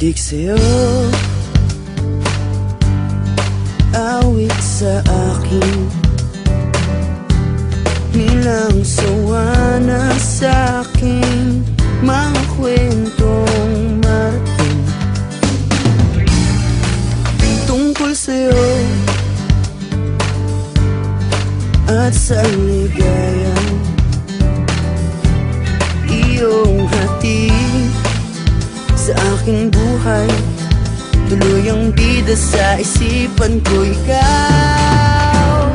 Sabik sa'yo, awit sa akin, nilang sawa na sa'king mga kwentong marating tungkol sa'yo at sa ligayang iyong hatid sa aking buhay. Tuluyang bida sa isipan ko ikaw,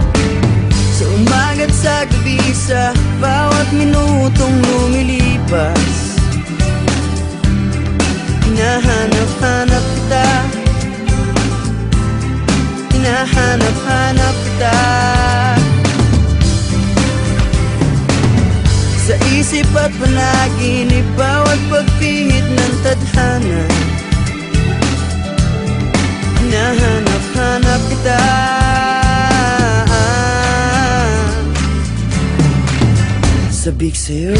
sa umaga't sa gabi, sa bawat minutong lumilipas. Hinahanap-hanap kita, hinahanap-hanap kita, sa isip at panaginip, bawat pagpihit ng tadhana. Hinahanap-hanap kita, sabik sa'yo,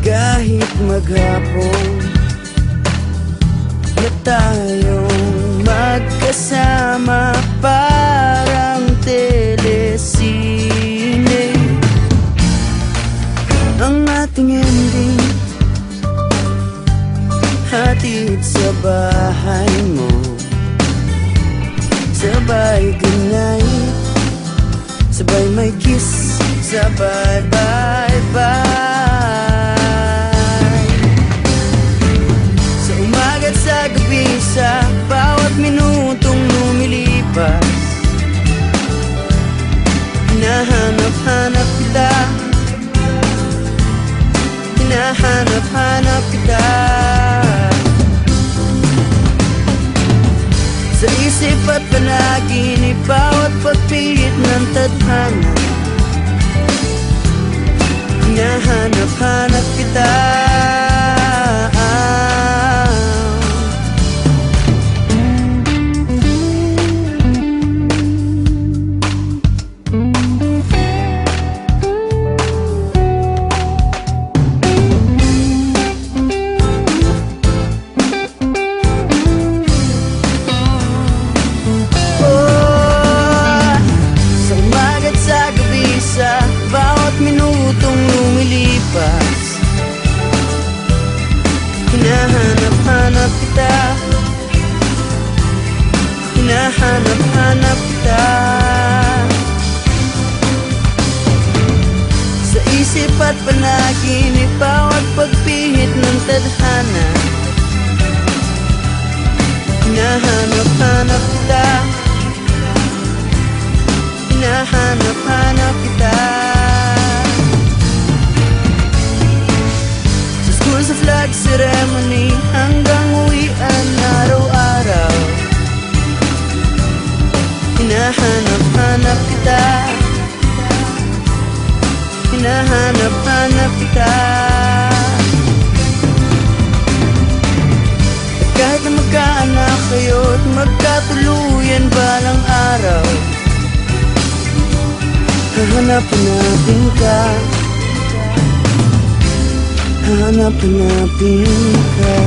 kahit maghapon na tayong magkasama, parang telesine ang ating ending. Hatid sa bahay mo, sabay goodnight, sabay may kiss, sabay bye-bye. Sa umaga't sa gabi, sa bawat minutong lumilipas, hinahanap-hanap kita, hinahanap-hanap kita, sa isip at panaginip, bawat pagpihit ng tadhana. Hinahanap-hanap kita, hinahanap-hanap kita, hinahanap-hanap kita, sa isip at panaginip, bawat pagpihit ng tadhana. Hinahanap-hanap kita, hinahanap-hanap kita, sa flag ceremony hanggang uwian araw-araw. Hinahanap-hanap kita, hinahanap-hanap kita, at kahit na magkaanak kayo at magkatuluyan balang araw, hahanap-hanapin ka, hahanap-hanapin ka.